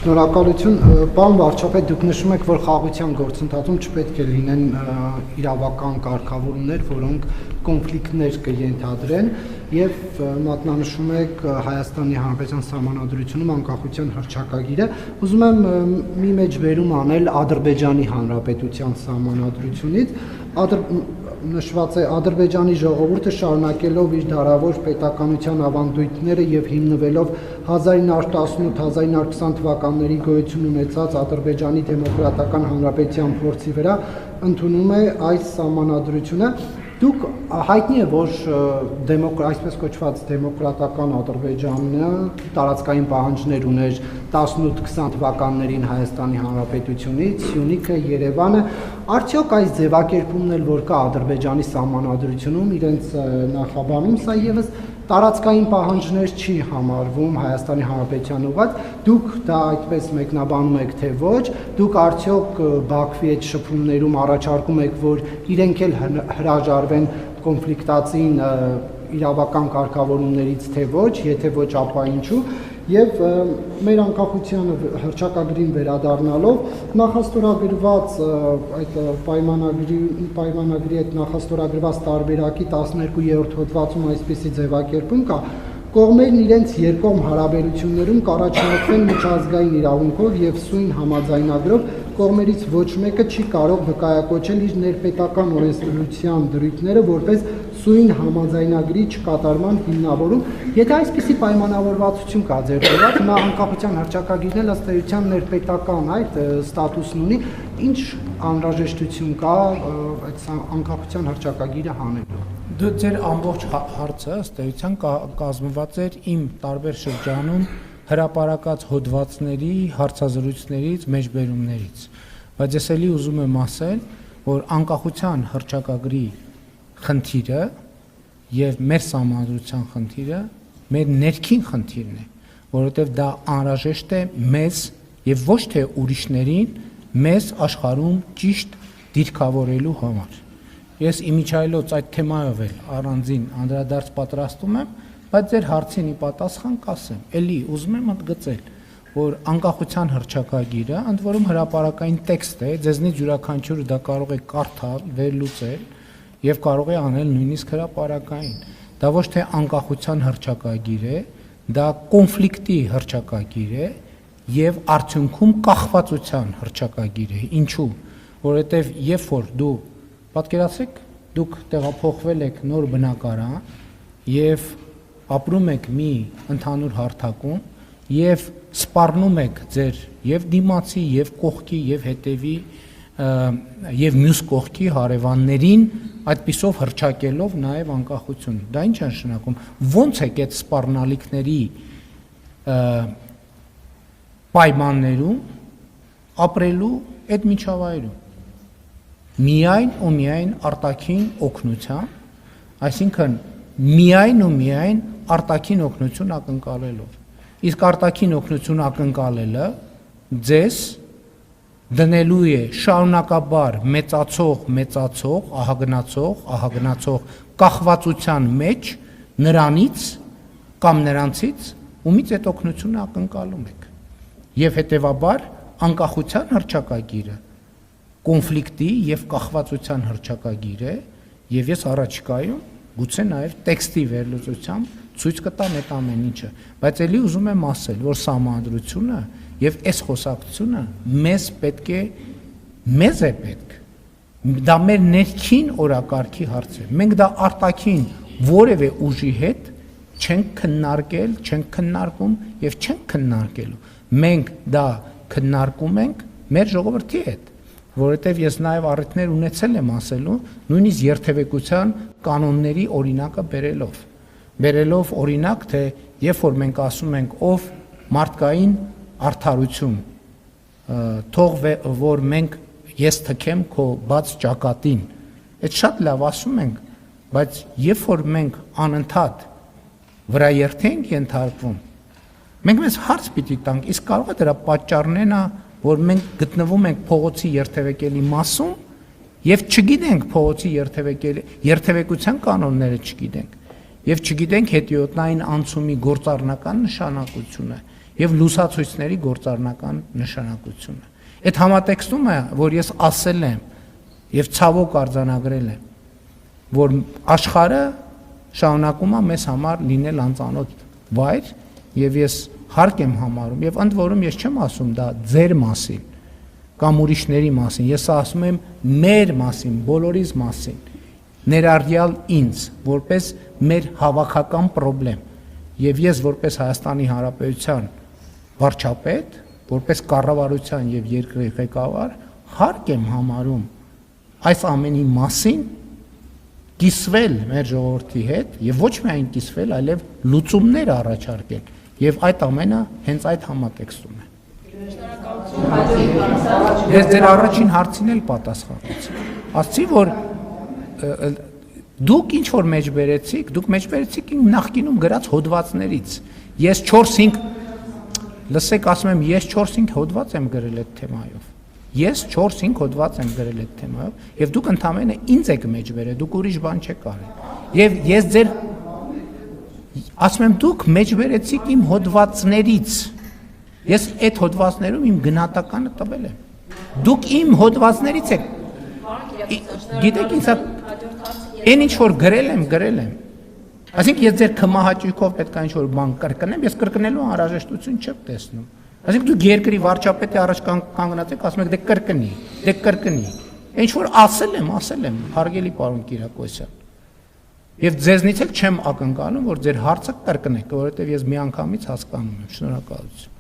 Շնորհակալություն, պարոն վարչապետ, դուք նշում եք, որ խաղաղության գործընթացում չպետք է լինեն իրավական կարգավորումներ, որոնք կոնֆլիկտներ կենթադրեն, եւ մատնանշում եք Հայաստանի Հանրապետության Սահմանադրությունում անկախության հռչակագիրը։ Ուզում եմ մի մեջբերում անել Ադրբեջանի Հանրապետության Սահմանադրությունից։ Նշված է Ադրբեջանի ժողովուրդը շարունակելով իր դարավոր պետականության ավանդույթները եւ հիմնվելով 1918-1920 թվականների գոյություն ունեցած Ադրբեջանի Դեմոկրատական Հանրապետության փորձի վրա ընդունում է այս սահմանադրությունը։ Դուք հայտնի է, որ այսպես կոչված դեմոկրատական Ադրբեջանը տարածքային պահանջներ ուներ 18-20 թվականներին Հայաստանի Հանրապետությունից, Սյունիքը, Երևանը, արդյոք այս ձևակերպումն էլ որ կա Ադրբեջանի սահմանադրությունում իրենց նախաբանում, սա եւս տարածքային պահանջներ չի համարվում Հայաստանի Հանրապետության ուղղված, դուք դա այդպես մեկնաբանում եք, թե ոչ, դուք արդյոք Բաքվի այդ շփումներում առաջարկում եք, որ իրենք էլ հրաժարվեն կոնֆլիկտածին իրավական կարգավորումներից, թե ոչ, եթե ոչ, ապա ինչու, եւ մեր անկախության հռչակագրին վերադառնալով նախաստորագրված այդ պայմանագրի այդ նախաստորագրված տարբերակի 12-րդ հոդվածում այսպիսի ձևակերպում կա. կողմերն իրենց երկկողմ հարաբերություններում կառաջնորդվեն միջազգային իրավունքով եւ սույն համաձայնագրով կողմերից ոչ մեկը չի կարող վկայակոչել իր ներպետական օրենսդրության դրույթները որպես սույն համաձայնագրի չկատարման հիմնավորում։ Եթե այսպիսի պայմանավորվածություն կա ձեռքբերած, հիմա անկախության հռչակագիրն էլ ըստ էության ներպետական այդ ստատուսն ունի, ինչ անհրաժեշտություն կա այդ անկախության հռչակագիրը հանելու։ Դու ձեր ամբողջ հարցը ըստ էության կազմված էր իմ տարբեր շրջանում հրապարակած հոդվածների, հարցազրույցներից, մեջբերումներից, բայց ես էլի ուզում եմ ասել, որ անկախության հռչակագրի խնդիրը եւ մեր սահմանադրության խնդիրը մեր ներքին խնդիրն է, որովհետեւ դա անհրաժեշտ է մեզ եւ ոչ թե ուրիշներին մեզ աշխարհում ճիշտ դիրքավորելու համար։ Ես իմիջայլոց այդ թեմայով էլ առանձին անդրադարձ պատրաստում եմ, բայց ձեր հարցին ի պատասխան կասեմ, էլի ուզում եմ ընդգծել, որ անկախության հռչակագիրը, ընդ որում հրապարակային տեքստ է, ձեզնից յուրաքանչյուրը դա կարող է կարդալ, վերլուծել եւ կարող է անել նույնիսկ հրապարակային։ Դա ոչ թե անկախության հռչակագիր է, դա կոնֆլիկտի հռչակագիր է եւ արդյունքում կախվածության հռչակագիր է։ Ինչու՞, որովհետեւ երբ որ դու պատկերացրեք, դուք տեղափոխվել եք նոր բնակարան եւ ապրում եք մի ընդհանուր հարթակում եւ սպառնում եք ձեր եւ դիմացի եւ կողքի եւ հետեւի եւ մյուս կողքի հարևաններին այդպիսով հռչակելով նաեւ անկախություն։ Դա ինչ է նշանակում։ Ոնց է այդ սպառնալիքների պայմաններում ապրելու այդ միջավայրում միայն ու միայն արտաքին օգնության, այսինքն միայն ու միայն արտաքին օգնություն ակնկալելով։ Իսկ արտաքին օգնություն ակնկալելը ձեզ դնելու է շարունակաբար մեծացող, ահագնացող կախվածության մեջ նրանից կամ նրանցից, ումից այդ օգնությունը ակնկալում եք։ Եվ հետևաբար անկախության հռչակագիրը կոնֆլիկտի եւ կախվածության հռչակագիր է, եւ ես առաջիկայում գուցե նաեւ տեքստի վերլուծությամբ ցույց կտամ այդ ամեն ինչը, բայց ելի ուզում եմ ասել, որ սահմանադրությունը եւ այս խոսակցությունը մեզ է պետք։ Դա մեր ներքին օրակարգի հարց է։ Մենք դա արտաքին որևէ ուժի հետ չենք քննարկել, չենք քննարկում եւ չենք քննարկելու։ Մենք դա քննարկում ենք մեր ժողովրդի հետ, որովհետև ես նաև առիթներ ունեցել եմ ասելու, նույնիսկ երթևեկության կանոնների օրինակը բերելով օրինակ, թե երբ որ մենք ասում ենք ով մարդկային արդարություն, թող որ մենք ես թքեմ քո բաց ճակատին, այդ շատ լավ ասում ենք, բայց երբ որ մենք անընդհատ վրա երթենք ենթարկվում, մենք մեզ հարց պիտի տանք, իսկ կարող է դրա պատճառն է որ մենք գտնվում ենք փողոցի երթևեկելի մասում եւ չգիտենք փողոցի երթևեկության կանոնները չգիտենք եւ չգիտենք հետիոտնային անցումի գործառնական նշանակությունը եւ լուսացույցների գործառնական նշանակությունը։ Այդ համատեքստումը, որ ես ասել եմ եւ ցավոք արձանագրել եմ, որ աշխարհը շարունակում է մեզ համար լինել անծանոթ վայր եւ ես հարկ եմ համարում եւ ընդ որում ես չեմ ասում դա ձեր մասին կամ ուրիշների մասին, ես ասում եմ մեր մասին, բոլորիս մասին, ներառյալ ինձ, որպես մեր հավաքական խնդրեմ եւ ես որպես Հայաստանի Հանրապետության վարչապետ, որպես կառավարության եւ երկրի ղեկավար հարկ եմ համարում այս ամենի մասին կիսվել մեր ժողովրդի հետ եւ ոչ միայն կիսվել, այլև լուծումներ առաջարկել եւ այդ ամենը հենց այդ համատեքստում է։ Ես ձեր առաջին հարցին էլ պատասխանեցի։ Ասացի, որ դուք ինչ որ մեջ բերեցիք, դուք մեջ բերեցիք իմ նախկինում գրած հոդվածներից։ Ես 4-5 լսեք, ասում եմ, ես 4-5 հոդված եմ գրել այդ թեմայով։ Ես 4-5 հոդված եմ գրել այդ թեմայով եւ դուք ընդամենը ինձ եք մեջ բերել, դուք ուրիշ բան չեք արել։ Եվ ես ձեր ասում եմ, դուք մեջ բերեցիք իմ հոդվածներից։ Ես այդ հոդվածներում իմ գնահատականը տվել եմ։ Դուք իմ հոդվածներից եք։ Գիտեք ինձ այն ինչ որ գրել եմ։ Այսինքն ես ձեր քմահաճույքով պետք է ինչ որ բան կրկնեմ, ես կրկնելու անհրաժեշտություն չեմ տեսնում։ Այսինքն դուք երկրի վարչապետի առաջ կանգնած եք, ասում եք դե կրկնի։ Ինչ որ ասել եմ, հարգելի պարոն Կիրակոսյան։ Եվ ձեզնից էլ չեմ ակնկալում, որ ձեր հարցը կրկնեք, որովհետև ես միանգամից հասկանում եմ։ Շնորհակալություն։